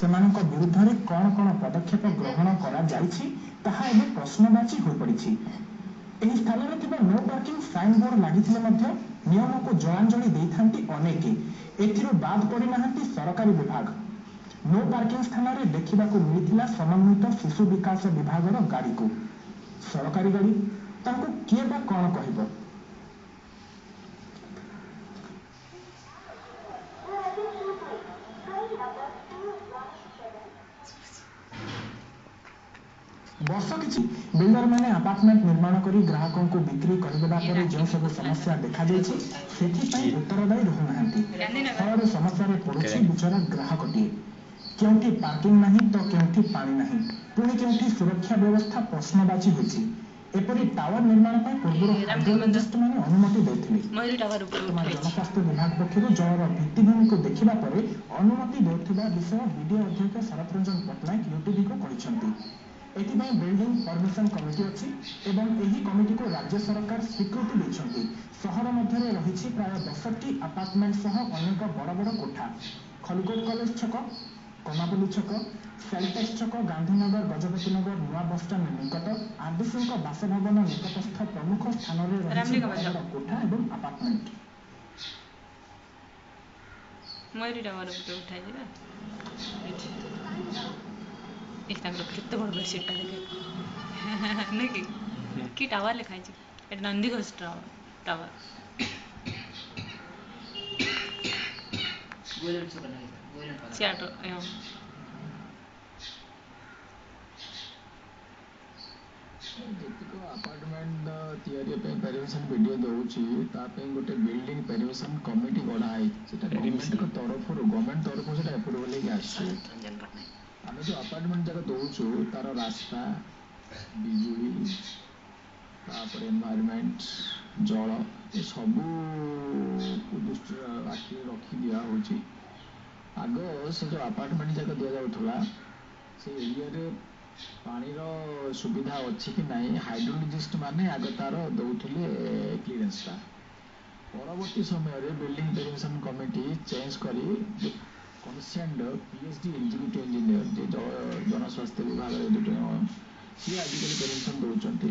ସେମାନଙ୍କ ବିରୁଦ୍ଧରେ କ'ଣ କ'ଣ ପଦକ୍ଷେପ ଗ୍ରହଣ କରାଯାଇଛି ତାହା ଏବେ ପ୍ରଶ୍ନବାଚୀ ହୋଇପଡ଼ିଛି। ଏହି ସ୍ଥାନରେ ଥିବା ନୋ ପାର୍କିଂ ସାଇନ୍ ବୋର୍ଡ ଲାଗିଥିଲେ ମଧ୍ୟ ନିୟମକୁ ଜଳାଞ୍ଜଳି ଦେଇଥାନ୍ତି ଅନେକେ। ଏଥିରୁ ବାଦ୍ ପଡ଼ିନାହାନ୍ତି ସରକାରୀ ବିଭାଗ। ନୋ ପାର୍କିଂ ସ୍ଥାନରେ ଦେଖିବାକୁ ମିଳିଥିଲା ସମନ୍ୱିତ ଶିଶୁ ବିକାଶ ବିଭାଗର ଗାଡ଼ିକୁ। ସରକାରୀ ଗାଡ଼ି, ତାଙ୍କୁ କିଏ ବା କ'ଣ କହିବ? ବର୍ଷ କିଛି ବିଲ୍ଡରମାନେ ଆପାର୍ଟମେଣ୍ଟ ନିର୍ମାଣ କରି ଗ୍ରାହକଙ୍କୁ ବିକ୍ରି କରିଦେବା ପରେ ଯେଉଁ ସବୁ ସମସ୍ୟା ଦେଖାଯାଇଛି ସେଥିପାଇଁ ଉତ୍ତରଦାୟୀ ରହୁନାହାନ୍ତି। ଫଳରେ ସମସ୍ୟାରେ ପଡ଼ୁଛି ବିଚରା ଗ୍ରାହକଟିଏ। କେଉଁଠି ପାର୍କିଂ ନାହିଁ ତ କେଉଁଠି ପାଣି ନାହିଁ, ପୁଣି କେଉଁଠି ସୁରକ୍ଷା ବ୍ୟବସ୍ଥା ପ୍ରଶ୍ନବାଚୀ ହୋଇଛି। ଏପରି ଟାୱାର ନିର୍ମାଣ ପାଇଁ ପୂର୍ବରୁ ହାଇଡ୍ରୋଲୋଜିଷ୍ଟମାନେ ଅନୁମତି ଦେଇଥିଲେ। ବର୍ତ୍ତମାନ ଜନସ୍ୱାସ୍ଥ୍ୟ ବିଭାଗ ପକ୍ଷରୁ ଜଳର ଭିତ୍ତିଭୂମିକୁ ଦେଖିବା ପରେ ଅନୁମତି ଦେଉଥିବା ବିଷୟ ବିଡିଏ ଅଧ୍ୟକ୍ଷ ଶରତ ରଞ୍ଜନ ପଟ୍ଟନାୟକ ୟୁଟିଭିକୁ କହିଛନ୍ତି। ଏଥିପାଇଁ ବିଲ୍ଡିଂ ପରମିଶନ କମିଟି ଅଛି ଏବଂ ଏହି କମିଟିକୁ ରାଜ୍ୟ ସରକାର ସ୍ୱୀକୃତି ଦେଇଛନ୍ତି। ସହର ମଧ୍ୟରେ ରହିଛି ପ୍ରାୟ 10ଟି ଆପାର୍ଟମେଣ୍ଟ ସହ ଅନେକ ବଡ଼ ବଡ଼ କୋଠା। ଖଲିକୋଟ କଲେଜ ଛକ, କମାପଲ୍ଲୀ ଛକ, ସେଲଟେକ୍ସ ଛକ, ଗାନ୍ଧୀନଗର, ଗଜପତି ନଗର, ନୂଆ ବସଷ୍ଟାଣ୍ଡ ନିକଟ, ଆରଡିସିଙ୍କ ବାସଭବନ ନିକଟସ୍ଥ ପ୍ରମୁଖ ସ୍ଥାନରେ ରହିଛି ବଡ଼ ବଡ଼ କୋଠା ଏବଂ ଆପାର୍ଟମେଣ୍ଟ। କେତେ ବଡ଼ ବେଡସିଟ୍ଟା ଦେଖେ ନାଇଁ କି ଟାୱାର ଲେଖା ହେଇଛି। ଏଟା ନନ୍ଦିଘୋଷ ଟାୱାର। ଯେତିକ ଆପାର୍ଟମେଣ୍ଟ ତିଆରି ପାଇଁ ପରମିଶନ ବିଡିଏ ଦେଉଛି ତା ପାଇଁ ଗୋଟେ ବିଲ୍ଡିଂ ପରମିଶନ କମିଟି ଗଢ଼ା ହେଇଛି। ସେଟା ଗଭର୍ଣ୍ଣମେଣ୍ଟଙ୍କ ତରଫରୁ ସେଟା ଆପ୍ରୁଭାଲ ହେଇକି ଆସିଛି। ଆମେ ଯେଉଁ ଆପାର୍ଟମେଣ୍ଟ ଯାକ ଦେଉଛୁ ତାର ରାସ୍ତା, ବିଜୁଳି, ତାପରେ ଏନଭାୟରମେଣ୍ଟ, ଜଳ ଏସବୁକୁ ଦୃଷ୍ଟିରେ ଆଖିରେ ରଖି ଦିଆହେଉଛି। ଆଗ ସେ ଯେଉଁ ଆପାର୍ଟମେଣ୍ଟ ଯାକ ଦିଆଯାଉଥିଲା ସେ ଏରିଆରେ ପାଣିର ସୁବିଧା ଅଛି କି ନାହିଁ ହାଇଡ୍ରୋଲୋଜିଷ୍ଟ ମାନେ ଆଗ ତାର ଦେଉଥିଲେ କ୍ଲିୟରେନ୍ସଟା। ପରବର୍ତ୍ତୀ ସମୟରେ ବିଲ୍ଡିଂ ପରମିଶନ କମିଟି ଚେଞ୍ଜ କରି କନସର୍ଣ୍ଣ PhD ଏକ୍ଜିକ୍ୟୁଟିଭ ଇଞ୍ଜିନିୟର ଯେ ଜନସ୍ୱାସ୍ଥ୍ୟ ବିଭାଗରେ ସିଏ ଆଜିକାଲି ପରମିଶନ ଦେଉଛନ୍ତି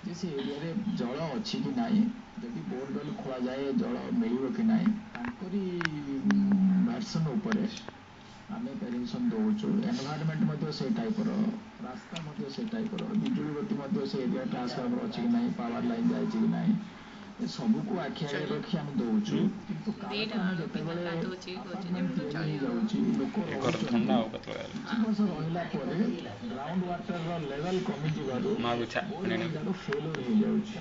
ଯେ ସେ ଏରିଆରେ ଜଳ ଅଛି କି ନାହିଁ, ଯଦି ବୋରୱେଲ୍ ଖୋଳାଯାଏ ଜଳ ମିଳିବ କି ନାହିଁ, ତାଙ୍କରି ଭର୍ସନ ଉପରେ ଆମେ ପରମିଶନ ଦେଉଛୁ। ଏନଭାୟରମେଣ୍ଟ ମଧ୍ୟ ସେ ଟାଇପର, ରାସ୍ତା ମଧ୍ୟ ସେ ଟାଇପର, ବିଜୁଳି ବତି ମଧ୍ୟ ସେ ଏରିଆ ଟ୍ରାନ୍ସଫର୍ମର ଅଛି କି ନାହିଁ, ପାୱାର ଲାଇନ୍ ଯାଇଛି କି ନାହିଁ, ଏସବୁକୁ ଆଖି ଆଗରେ ରଖି ଆମେ ଦେଉଛୁ। କିନ୍ତୁ କାଳକ୍ରମେ ଯେତେବେଳେ ଆପାର୍ଟମେଣ୍ଟ ତିଆରି ହେଇଯାଉଛି, ଲୋକ ରହୁଛନ୍ତି, କିଛି ବର୍ଷ ରହିଲା ପରେ ଗ୍ରାଉଣ୍ଡ ୱାଟରର ଲେଭେଲ କମିଯିବାରୁ ବୋରୱେଲ୍ ଫେଲୁଅର ହେଇଯାଉଛି।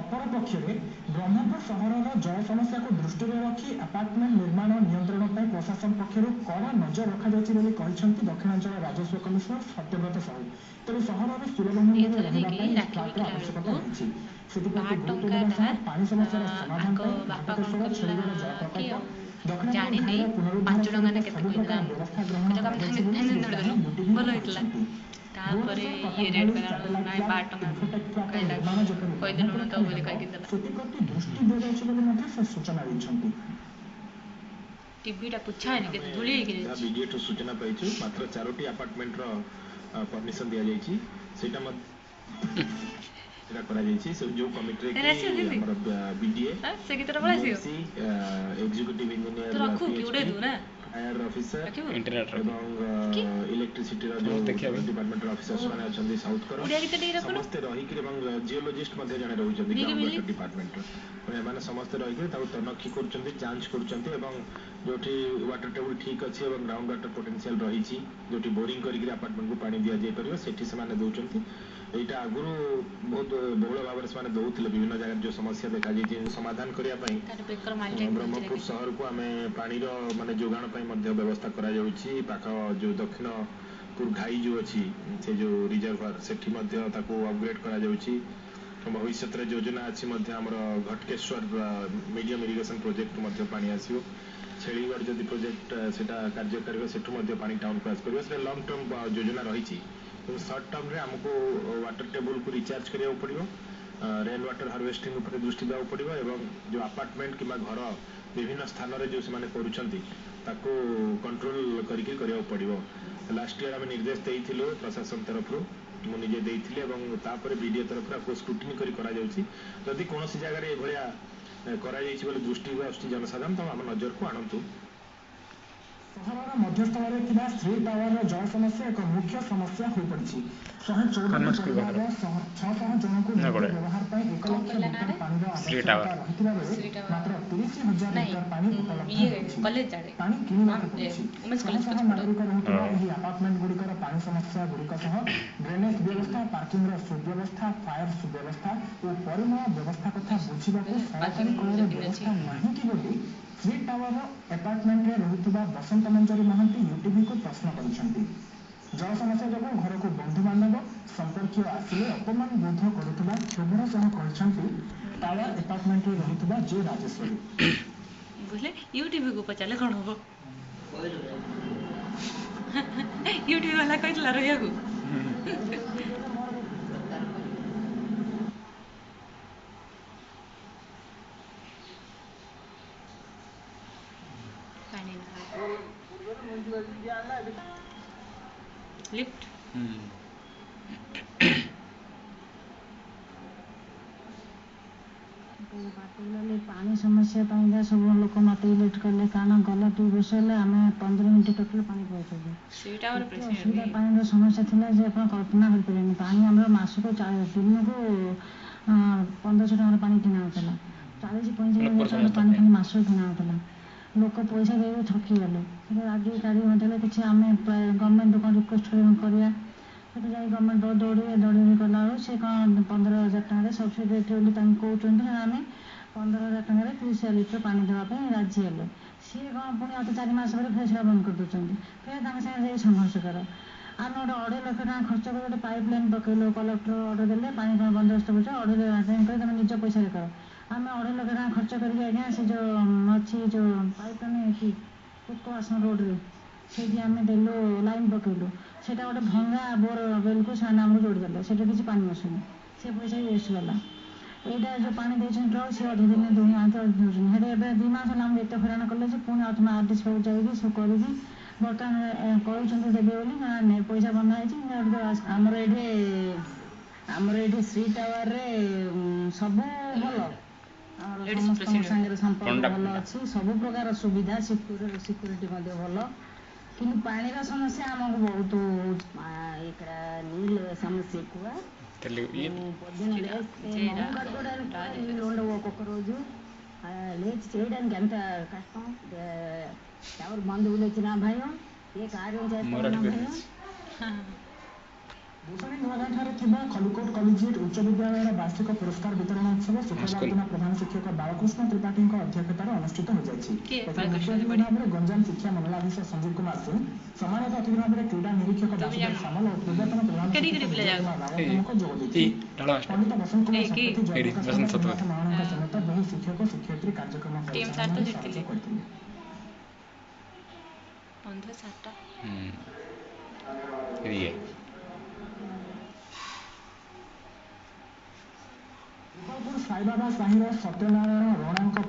ଅପରପକ୍ଷରେ ବ୍ରହ୍ମପୁର ସହରର ଜଳ ସମସ୍ୟାକୁ ଦୃଷ୍ଟିରେ ରଖି ଆପାର୍ଟମେଣ୍ଟ ନିର୍ମାଣ ନିୟନ୍ତ୍ରଣ ପାଇଁ ପ୍ରଶାସନ ପକ୍ଷରୁ କଡ଼ା ନଜର ରଖାଯାଇଛି ବୋଲି କହିଛନ୍ତି ଦକ୍ଷିଣାଞ୍ଚଳ ରାଜସ୍ୱ କମିଶନର ସତ୍ୟବ୍ରତ ସାହୁ। ତେବେ ସହରରେ ସୁଲଭ ମୂଲ୍ୟରେ ରହିବା ପାଇଁ ଫ୍ଲାଟର ଆବଶ୍ୟକତା ରହିଛି। ସେଥିପ୍ରତି ଗୁରୁତ୍ୱ ଦେବା ସହ ପାଣି ସମସ୍ୟାର ସମାଧାନ ପାଇଁ ଘାଟକେଶ୍ୱର ଛେଳିଗଡ଼ ଜଳ ପ୍ରକଳ୍ପ, ଦକ୍ଷିଣପୁର ଘାଇର ପୁନରୁଦ୍ଧାର ସହିତ ସବୁ ପ୍ରକାର ବ୍ୟବସ୍ଥା ଗ୍ରହଣ କରାଯାଇଛି ବୋଲି ଶ୍ରୀ ସାହୁ ୟୁଟିଭିକୁ କହିଛନ୍ତି। ତାପରେ ନିର୍ମାଣ ଯେପରି ସେଥିପ୍ରତି ଦୃଷ୍ଟି ଦିଆଯାଉଛି ବୋଲି ମଧ୍ୟ ସେ ସୂଚନା ଦେଇଛନ୍ତି। ଟିଭିଟା ପୁଛାଏନି କେତେ ଧୂଳି ହେଇକି ବିଡିଏଠୁ ସୂଚନା ପାଇଛୁ ମାତ୍ର 4ଟି ଆପାର୍ଟମେଣ୍ଟର ପରମିଶନ ଦିଆଯାଇଛି। ସେଇଟା କରାଯାଇଛି ଯେଉଁ କମିଟିରେ ଆମର BDA, executive engineer, fire officer ଏବଂ ଇଲେକ୍ଟ୍ରିସିଟିର ଯେଉଁ ଡିପାର୍ଟମେଣ୍ଟର ଅଫିସର୍ସ ମାନେ ଅଛନ୍ତି ସାଉଥକର ସମସ୍ତେ ରହିକିରି ଏବଂ ଜିଓଲୋଜିଷ୍ଟ ମଧ୍ୟ ଜଣେ ରହୁଛନ୍ତି ଗ୍ରାଉଣ୍ଡ ୱାଟର ଡିପାର୍ଟମେଣ୍ଟର। ଏମାନେ ସମସ୍ତେ ରହିକରି ତାକୁ ତନଖି କରୁଛନ୍ତି, ଯାଞ୍ଚ କରୁଛନ୍ତି ଏବଂ ଯେଉଁଠି ୱାଟର ଟେବୁଲ ଠିକ୍ ଅଛି ଏବଂ ଗ୍ରାଉଣ୍ଡ ୱାଟର ପୋଟେନ୍ସିଆଲ ରହିଛି, ଯେଉଁଠି ବୋରିଂ କରିକି ଆପାର୍ଟମେଣ୍ଟକୁ ପାଣି ଦିଆଯାଇପାରିବ ସେଠି ସେମାନେ ଦେଉଛନ୍ତି। ଏଇଟା ଆଗରୁ ବହୁତ ବହୁଳ ଭାବରେ ସେମାନେ ଦେଉଥିଲେ। ବିଭିନ୍ନ ଜାଗାରେ ଯେଉଁ ସମସ୍ୟା ଦେଖାଯାଇଛି ସମାଧାନ କରିବା ପାଇଁ ବ୍ରହ୍ମପୁର ସହରକୁ ଆମେ ପାଣିର ଯୋଗାଣ ପାଇଁ ମଧ୍ୟ ବ୍ୟବସ୍ଥା କରାଯାଉଛି। ପାଖ ଯେଉଁ ଦକ୍ଷିଣପୁର ଘାଇ ଯେଉଁ ଅଛି ସେ ଯେଉଁ ରିଜର୍ଭର ସେଠି ମଧ୍ୟ ତାକୁ ଅପଗ୍ରେଡ୍ କରାଯାଉଛି। ଭବିଷ୍ୟତରେ ଯୋଜନା ଅଛି ମଧ୍ୟ ଆମର ଘଟକେଶ୍ୱର ମିଡିୟମ ଇରିଗେସନ ପ୍ରୋଜେକ୍ଟ ମଧ୍ୟ ପାଣି ଆସିବ। ଛେଳିଗଡ଼ ଯଦି ପ୍ରୋଜେକ୍ଟ ସେଟା କାର୍ଯ୍ୟକାରୀ ହେବ ସେଠୁ ମଧ୍ୟ ପାଣି ଟାଉନକୁ ଆସିପାରିବ। ସେଟା ଲଙ୍ଗ ଟର୍ମ ଯୋଜନା ରହିଛି। କିନ୍ତୁ ସର୍ଟ ଟର୍ମରେ ଆମକୁ ୱାଟର ଟେବୁଲକୁ ରିଚାର୍ଜ କରିବାକୁ ପଡ଼ିବ, ରେନ୍ ୱାଟର ହାର୍ଭେଷ୍ଟିଂ ଉପରେ ଦୃଷ୍ଟି ଦେବାକୁ ପଡ଼ିବ ଏବଂ ଯେଉଁ ଆପାର୍ଟମେଣ୍ଟ କିମ୍ବା ଘର ବିଭିନ୍ନ ସ୍ଥାନରେ ଯେଉଁ ସେମାନେ କରୁଛନ୍ତି ତାକୁ କଣ୍ଟ୍ରୋଲ ବିକ୍ରି କରିବାକୁ ପଡ଼ିବ। ଲାଷ୍ଟ ଇୟର ଆମେ ନିର୍ଦ୍ଦେଶ ଦେଇଥିଲୁ ପ୍ରଶାସନ ତରଫରୁ, ମୁଁ ନିଜେ ଦେଇଥିଲି ଏବଂ ତାପରେ ବିଡ଼ିଓ ତରଫରୁ ଆକୁ ସ୍କ୍ରୁଟିନି କରି କରାଯାଉଛି। ଯଦି କୌଣସି ଜାଗାରେ ଏଭଳିଆ କରାଯାଇଛି ବୋଲି ଦୃଷ୍ଟିକୁ ଆସୁଛି ଜନସାଧାରଣ, ତ ଆମ ନଜରକୁ ଆଣନ୍ତୁ। ସହରର ମଧ୍ୟସ୍ଥଳରେ ଥିବା ଶ୍ରୀ ଟାୱାରର ଜଳ ସମସ୍ୟା ଏକ ମୁଖ୍ୟ ସମସ୍ୟା ହୋଇପଡ଼ିଛି। 114ଟି ପରିବାର 600 ଜଣଙ୍କୁ ନିତ୍ୟ ବ୍ୟବହାର ପାଇଁ 1 ଲକ୍ଷ ଲିଟର ପାଣିର ଆବଶ୍ୟକତା ରହିଥିବା ବେଳେ ମାତ୍ର 30,000 ଲିଟର ପାଣି ଉପଲବ୍ଧ ହେଉଛି। ପାଣି କିଣିବାକୁ ପଡ଼ୁଛି। ଶହ ଶହ ନାଗରିକ ରହୁଥିବା ଏହି ଆପାର୍ଟମେଣ୍ଟ ଗୁଡ଼ିକର ପାଣି ସମସ୍ୟା ଗୁଡ଼ିକ ସହ ଡ୍ରେନେଜ ବ୍ୟବସ୍ଥା, ପାର୍କିଂର ସୁବ୍ୟବସ୍ଥା, ଫାୟାର ସୁବ୍ୟବସ୍ଥା ଓ ପରିମଳ ବ୍ୟବସ୍ଥା କଥା ବୁଝିବାକୁ ସରକାରୀ କଳରେ ବ୍ୟବସ୍ଥା ନାହିଁ କି ବୋଲି ଶ୍ରୀ ଟାୱାର ଆପାର୍ଟମେଣ୍ଟରେ ରହୁଥିବା ବସନ୍ତ ମଞ୍ଜରୀ ମହାନ୍ତି ୟୁଟିଭିକୁ ପ୍ରଶ୍ନ କରିଛନ୍ତି। ଜଳ ସମସ୍ୟା ଯୋଗୁଁ ଘରକୁ ବନ୍ଧୁବାନ୍ଧବ ସମ୍ପର୍କୀୟ ଆସିଲେ ଅପମାନ ବୋଧ କରୁଥିବା କ୍ଷୋଭର ସହ କହିଛନ୍ତି ଟାୱାର ଆପାର୍ଟମେଣ୍ଟରେ ରହୁଥିବା ଜେ ରାଜେଶ୍ୱରୀ। ୟୁଟିଭିକୁ ପଚାରିଲେ କ'ଣ ହବ? ୟୁଟିଭି ବାଲା କହିଥିଲା ରହିବାକୁ। লিফট ପାଣି ସମସ୍ୟା ପାଇଁକା ସବୁ ଲୋକ ମୋତେ ଇଲେକ୍ଟ କଲେ, କାରଣ ଗଲା 2 ବର୍ଷ ହେଲା ଆମେ 15 ମିନିଟ୍ ଟୋଟାଲ ପାଣି ପାଉଛୁ। ଅସୁବିଧା ପାଣିର ସମସ୍ୟା ଥିଲା ଯେ ଆପଣ କଳ୍ପନା କରିପାରିବେନି। ପାଣି ଆମର ମାସକୁ ଦିନକୁ 1500 ଟଙ୍କାର ପାଣି କିଣା ହେଉଥିଲା, 40-45 ଟଙ୍କାର ପାଣି ମାସକୁ କିଣା ହେଉଥିଲା। ଲୋକ ପଇସା ଦେଇ ଠକିଗଲେ। ସେଟା ରାଗି ଗାଡ଼ି ମଧ୍ୟରେ କିଛି ଆମେ ଗଭର୍ଣ୍ଣମେଣ୍ଟକୁ କ'ଣ ରିକ୍ୱେଷ୍ଟ କରିବା, ସେଠି ଯାଇ ଗଭର୍ଣ୍ଣମେଣ୍ଟ ଦୌଡ଼ି କଲାବେଳକୁ ସେ କ'ଣ 15,000 ଟଙ୍କାରେ ସବସିଡ଼ି ରେଟ୍ ବୋଲି ତାଙ୍କୁ କହୁଛନ୍ତି। ଆମେ 15,000 ଟଙ୍କାରେ 30 ଲିଟର ପାଣି ଦେବା ପାଇଁ ରାଜି ହେଲେ। ସିଏ କ'ଣ ପୁଣି ଅତି 4 ମାସ ପରେ ଫେର ସେଟା ବନ୍ଦ କରିଦେଉଛନ୍ତି। ଫେର ତାଙ୍କ ସାଙ୍ଗେ ଯାଇ ସଂଘର୍ଷ କର। ଆମେ ଗୋଟେ 2.5 ଲକ୍ଷ ଟଙ୍କା ଖର୍ଚ୍ଚ କରି ଗୋଟେ ପାଇପ୍ ଲାଇନ୍ ପକେଇଲୁ, କଲେକ୍ଟର ଅର୍ଡ଼ର ଦେଲେ ପାଣି କ'ଣ ବନ୍ଦୋବସ୍ତ କରୁଛ, 2.5 ଲକ୍ଷ କରି ତୁମେ ନିଜ ପଇସାରେ କର। ଆମେ 2.5 ଲକ୍ଷ ଟଙ୍କା ଖର୍ଚ୍ଚ କରିକି ଆଜ୍ଞା ସେ ଯେଉଁ ଅଛି ଯେଉଁ ପାଇପ୍ଟା ନାହିଁ ଏଠି ଉତ୍କଳ ରୋଡ଼ରେ, ସେଇଠି ଆମେ ଦେଲୁ ଲାଇନ୍ ପକେଇଲୁ। ସେଇଟା ଗୋଟେ ଭଙ୍ଗା ବୋରୱେଲ୍କୁ ସେମାନେ ଆମକୁ ଯୋଡ଼ିଦେଲେ, ସେଇଟା କିଛି ପାଣି ଆସୁନି, ସେ ପଇସା ବି ୱେଷ୍ଟ ଗଲା। ଏଇଟା ଯେଉଁ ପାଣି ଦେଇଛନ୍ତି ଟ୍ରକ୍, ସେ ଅଧିଦିନ ଦେଉନାହାନ୍ତି, ଦେଉଛନ୍ତି। ହେଲେ ଏବେ 2 ମାସ ହେଲା ଆମକୁ ଏତେ ହଇରାଣ କଲେ ଯେ ପୁଣି ତୁମେ RDC ପାଖକୁ ଯାଇକି ସବୁ କରିକି ବର୍ତ୍ତମାନ କହୁଛନ୍ତି ଦେବେ ବୋଲି, ପଇସା ବନ୍ଧା ହେଇଛି। ଆମର ଏଇଠି ଶ୍ରୀ ଟାୱାରରେ ସବୁ ଭଲ, ଆମର ସମସ୍ତଙ୍କ ସାଙ୍ଗରେ ସମ୍ପର୍କ ଭଲ ଅଛି, ସବୁ ପ୍ରକାର ସୁବିଧା, ସିକ୍ୟୁରିଟି ମଧ୍ୟ ଭଲ, କିନ୍ତୁ ପାଣିର ସମସ୍ୟା ଆମକୁ ବହୁତ ఇక్కడ నీళ్ళ సమస్య ఎక్కువ. పొద్దున్న లేస్తే ఉండవు ఒక్కొక్క రోజు లేచి చేయడానికి ఎంత కష్టం. ఎవరు బంధువులు వచ్చినా భయం, ఏ కార్యం చేస్తారన్నా భయం. ଭୂଷଣୀ ନୂଆଗାଁଠାରେ ଥିବା ଖଲିକୋଟ କଲେଜିଏଟ୍ ଉଚ୍ଚ ବିଦ୍ୟାଳୟର ବାର୍ଷିକ ପୁରସ୍କାର ବିତରଣ ଉତ୍ସବ ଶୁକ୍ରବାର ଦିନ ପ୍ରଧାନ ଶିକ୍ଷକ ବାଳକୃଷ୍ଣ ତ୍ରିପାଠୀଙ୍କ ଅଧ୍ୟକ୍ଷତାରେ ଅନୁଷ୍ଠିତ ହୋଇଯାଇଛି। ଏଥିରେ ମୁଖ୍ୟ ଅତିଥି ଭାବରେ ଗଞ୍ଜାମ ଶିକ୍ଷା ମଣ୍ଡଳାଧୀଶ ସଞ୍ଜୀବ କୁମାର ସିଂ, ସମ୍ମାନିତ ଅତିଥି ଭାବରେ କ୍ରୀଡ଼ା ନିରୀକ୍ଷକ ବାସୁଦେବ ସାମଲ ଓ ପୂର୍ବତନ ପ୍ରଧାନ ଶିକ୍ଷକ ବିଜୟ କୁମାର ରାଓ ପ୍ରମୁଖ ଯୋଗ ଦେଇଥିଲେ। ପଣ୍ଡିତ ବସନ୍ତ କୁମାର ଶତପଥୀ, ଜୟପ୍ରକାଶ ମହାରଣାଙ୍କ ସମେତ ବହୁ ଶିକ୍ଷକ ଶିକ୍ଷୟିତ୍ରୀ କାର୍ଯ୍ୟକ୍ରମ ପରିଚାଳନାରେ ସାହାଯ୍ୟ କରିଥିଲେ। ଗୋପାଳପୁର ସାଇବାବା ସାହିର ସତ୍ୟନାରାୟଣ ରଣାଙ୍କ